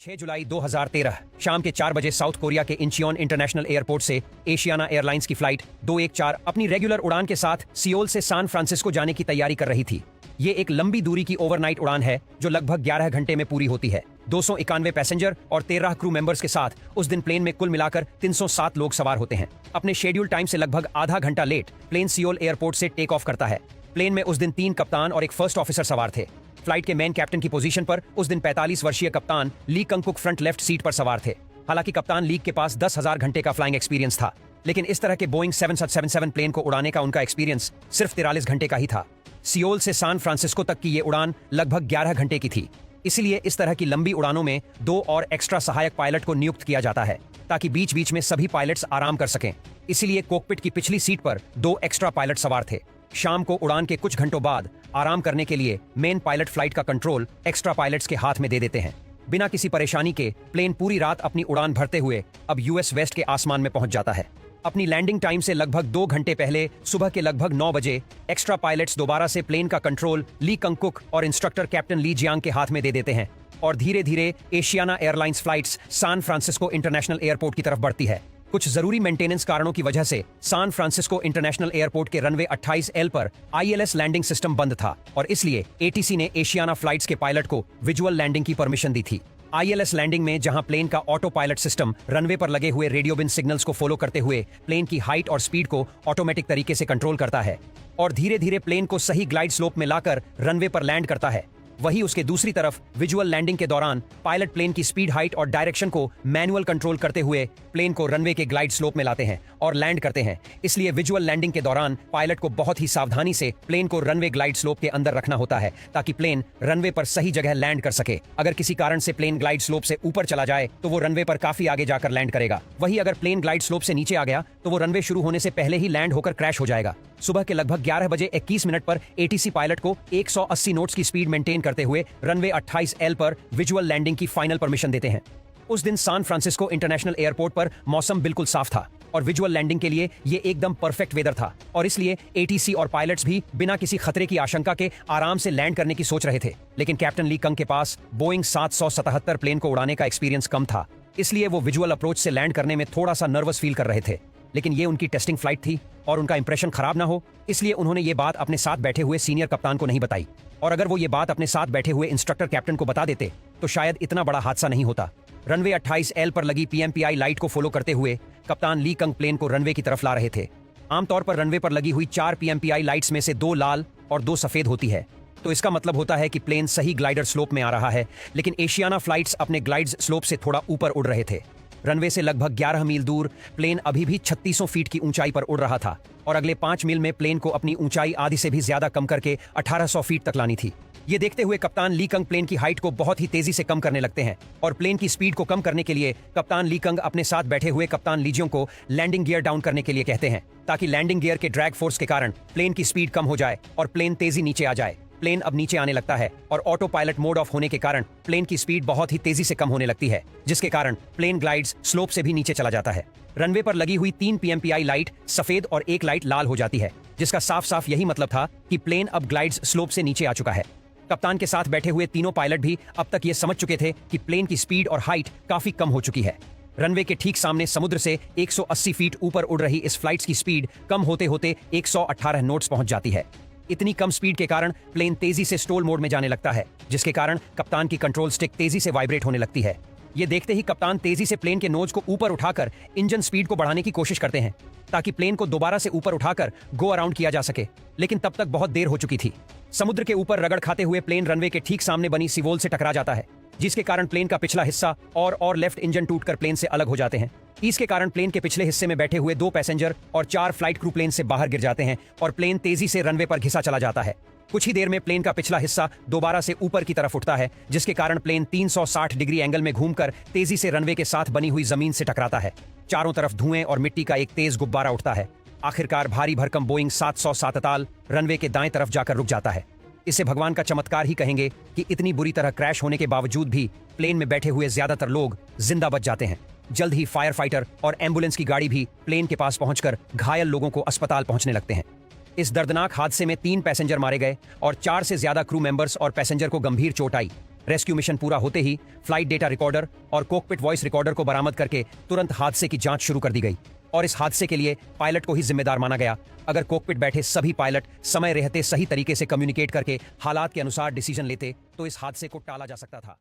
6 जुलाई 2013 शाम के 4 बजे साउथ कोरिया के इंचियोन इंटरनेशनल एयरपोर्ट से एशियाना एयरलाइंस की फ्लाइट 214 अपनी रेगुलर उड़ान के साथ सियोल से सैन फ्रांसिस्को जाने की तैयारी कर रही थी। ये एक लंबी दूरी की ओवरनाइट उड़ान है जो लगभग 11 घंटे में पूरी होती है। 291 पैसेंजर और 13 क्रू मेंबर्स के साथ उस दिन प्लेन में कुल मिलाकर 307 लोग सवार होते हैं। अपने शेड्यूल टाइम से लगभग आधा घंटा लेट प्लेन सियोल एयरपोर्ट से टेक ऑफ करता है। प्लेन में उस दिन 3 कप्तान और एक फर्स्ट ऑफिसर सवार थे। फ्लाइट के मेन कैप्टन की पोजीशन पर उस दिन 45 वर्षीय कप्तान ली कंकुक फ्रंट लेफ्ट सीट पर सवार थे। हालांकि कप्तान ली के पास 10,000 घंटे का फ्लाइंग एक्सपीरियंस था, लेकिन इस तरह के बोइंग 777 प्लेन को उड़ाने का उनका एक्सपीरियंस सिर्फ 43 घंटे का ही था। सियोल से सैन फ्रांसिस्को तक की ये उड़ान लगभग 11 घंटे की थी। इसलिए इस तरह की लंबी उड़ानों में 2 और एक्स्ट्रा सहायक पायलट को नियुक्त किया जाता है ताकि बीच बीच में सभी पायलट्स आराम कर सकें। इसीलिए कॉकपिट की पिछली सीट पर 2 एक्स्ट्रा पायलट सवार थे। शाम को उड़ान के कुछ घंटों बाद आराम करने के लिए मेन पायलट फ्लाइट का कंट्रोल एक्स्ट्रा पायलट्स के हाथ में दे देते हैं। बिना किसी परेशानी के प्लेन पूरी रात अपनी उड़ान भरते हुए अब यूएस वेस्ट के आसमान में पहुंच जाता है। अपनी लैंडिंग टाइम से लगभग 2 घंटे पहले सुबह के लगभग 9 बजे एक्स्ट्रा पायलट्स दोबारा से प्लेन का कंट्रोल ली कंकुक और इंस्ट्रक्टर कैप्टन ली जियांग के हाथ में दे देते हैं और धीरे धीरे Asiana Airlines flights San Francisco International Airport की तरफ बढ़ती है। कुछ जरूरी मेंटेनेंस कारणों की वजह से सैन फ्रांसिस्को इंटरनेशनल एयरपोर्ट के रनवे 28L पर ILS लैंडिंग सिस्टम बंद था और इसलिए ATC ने एशियाना फ्लाइट्स के पायलट को विजुअल लैंडिंग की परमिशन दी थी। ILS लैंडिंग में जहां प्लेन का ऑटो पायलट सिस्टम रनवे पर लगे हुए रेडियो बिन सिग्नल्स को फॉलो करते हुए प्लेन की हाइट और स्पीड को ऑटोमेटिक तरीके से कंट्रोल करता है और धीरे धीरे प्लेन को सही ग्लाइड स्लोप में लाकर रनवे पर लैंड करता है, वहीं उसके दूसरी तरफ विजुअल लैंडिंग के दौरान पायलट प्लेन की स्पीड, हाइट और डायरेक्शन को मैनुअल कंट्रोल करते हुए प्लेन को रनवे के ग्लाइड स्लोप में लाते हैं और लैंड करते हैं। इसलिए विजुअल लैंडिंग के दौरान पायलट को बहुत ही सावधानी से प्लेन को रनवे ग्लाइड स्लोप के अंदर रखना होता है ताकि प्लेन रनवे पर सही जगह लैंड कर सके। अगर किसी कारण से प्लेन ग्लाइड स्लोप से ऊपर चला जाए तो वो रनवे पर काफी आगे जाकर लैंड करेगा। वहीं अगर प्लेन ग्लाइड स्लोप से नीचे आ गया तो वो रनवे शुरू होने से पहले ही लैंड होकर क्रैश हो जाएगा। सुबह के लगभग 11 बजे 21 मिनट पर ATC पायलट को 180 नोट्स की स्पीड मेंटेन करते हुए रनवे 28L पर विजुअल लैंडिंग की फाइनल परमिशन देते हैं। उस दिन सैन फ्रांसिस्को इंटरनेशनल एयरपोर्ट पर मौसम बिल्कुल साफ था और विजुअल लैंडिंग के लिए ये एकदम परफेक्ट वेदर था और इसलिए ATC और पायलट्स भी बिना किसी खतरे की आशंका के आराम से लैंड करने की सोच रहे थे। लेकिन कैप्टन ली कंग के पास बोइंग 777 प्लेन को उड़ाने का एक्सपीरियंस कम था, इसलिए वो विजुअल अप्रोच से लैंड करने में थोड़ा सा नर्वस फील कर रहे थे। लेकिन ये उनकी टेस्टिंग फ्लाइट थी और उनका इंप्रेशन खराब ना हो, इसलिए उन्होंने ये बात अपने साथ बैठे हुए सीनियर कप्तान को नहीं बताई। और अगर वो ये बात अपने साथ बैठे हुए इंस्ट्रक्टर कैप्टन को बता देते तो शायद इतना बड़ा हादसा नहीं होता। रनवे 28L पर लगी PMPI लाइट को फॉलो करते हुए कप्तान ली कंग प्लेन को रनवे की तरफ ला रहे थे। आमतौर पर रनवे पर लगी हुई 4 PMPI लाइट्स में से 2 लाल और 2 सफेद होती है, तो इसका मतलब होता है कि प्लेन सही ग्लाइडर स्लोप में आ रहा है। लेकिन एशियाना फ्लाइट्स अपने ग्लाइड स्लोप से थोड़ा ऊपर उड़ रहे थे। रनवे से लगभग 11 मील दूर प्लेन अभी भी 3600 फीट की ऊंचाई पर उड़ रहा था और अगले 5 मील में प्लेन को अपनी ऊंचाई आधी से भी ज्यादा कम करके 1800 फीट तक लानी थी। ये देखते हुए कप्तान ली कंग प्लेन की हाइट को बहुत ही तेजी से कम करने लगते हैं और प्लेन की स्पीड को कम करने के लिए कप्तान ली कंग अपने साथ बैठे हुए कप्तान लीजियों को लैंडिंग गियर डाउन करने के लिए कहते हैं ताकि लैंडिंग गियर के ड्रैग फोर्स के कारण प्लेन की स्पीड कम हो जाए और प्लेन तेजी नीचे आ जाए। प्लेन अब नीचे आने लगता है और ऑटो पायलट मोड ऑफ होने के कारण प्लेन की स्पीड बहुत ही तेजी से कम होने लगती है, जिसके कारण प्लेन ग्लाइड्स स्लोप से भी नीचे चला जाता है। रनवे पर लगी हुई 3 PMPI लाइट सफेद और 1 लाइट लाल हो जाती है, जिसका साफ साफ यही मतलब था कि प्लेन अब ग्लाइड्स स्लोप से नीचे आ चुका है। कप्तान के साथ बैठे हुए तीनों पायलट भी अब तक ये समझ चुके थे कि प्लेन की स्पीड और हाइट काफी कम हो चुकी है। रनवे के ठीक सामने समुद्र से 180 फीट ऊपर उड़ रही इस फ्लाइट की स्पीड कम होते होते 118 नोट्स पहुंच जाती है। इतनी कम स्पीड के कारण प्लेन तेजी से स्टॉल मोड में जाने लगता है, जिसके कारण कप्तान की कंट्रोल स्टिक तेजी से वाइब्रेट होने लगती है। ये देखते ही कप्तान तेजी से प्लेन के नोज को ऊपर उठाकर इंजन स्पीड को बढ़ाने की कोशिश करते हैं ताकि प्लेन को दोबारा से ऊपर उठाकर गो अराउंड किया जा सके, लेकिन तब तक बहुत देर हो चुकी थी। समुद्र के ऊपर रगड़ खाते हुए प्लेन रनवे के ठीक सामने बनी सिवोल से टकरा जाता है, जिसके कारण प्लेन का पिछला हिस्सा और लेफ्ट इंजन टूटकर प्लेन से अलग हो जाते हैं। इसके कारण प्लेन के पिछले हिस्से में बैठे हुए 2 पैसेंजर और 4 फ्लाइट क्रू प्लेन से बाहर गिर जाते हैं और प्लेन तेजी से रनवे पर घिसा चला जाता है। कुछ ही देर में प्लेन का पिछला हिस्सा दोबारा से ऊपर की तरफ उठता है, जिसके कारण प्लेन 360 डिग्री एंगल में घूमकर तेजी से रनवे के साथ बनी हुई जमीन से टकराता है। चारों तरफ धुएं और मिट्टी का एक तेज गुब्बारा उठता है। आखिरकार भारी भरकम बोइंग 777 रनवे के दाएं तरफ जाकर रुक जाता है। इसे भगवान का चमत्कार ही कहेंगे कि इतनी बुरी तरह क्रैश होने के बावजूद भी प्लेन में बैठे हुए ज्यादातर लोग जिंदा बच जाते हैं। जल्द ही फायर फाइटर और एम्बुलेंस की गाड़ी भी प्लेन के पास पहुंचकर घायल लोगों को अस्पताल पहुंचने लगते हैं। इस दर्दनाक हादसे में 3 पैसेंजर मारे गए और 4 से ज्यादा क्रू मेंबर्स और पैसेंजर को गंभीर चोट आई। रेस्क्यू मिशन पूरा होते ही फ्लाइट डेटा रिकॉर्डर और कॉकपिट वॉइस रिकॉर्डर को बरामद करके तुरंत हादसे की जांच शुरू कर दी गई और इस हादसे के लिए पायलट को ही जिम्मेदार माना गया। अगर कॉकपिट बैठे सभी पायलट समय रहते सही तरीके से कम्युनिकेट करके हालात के अनुसार डिसीजन लेते तो इस हादसे को टाला जा सकता था।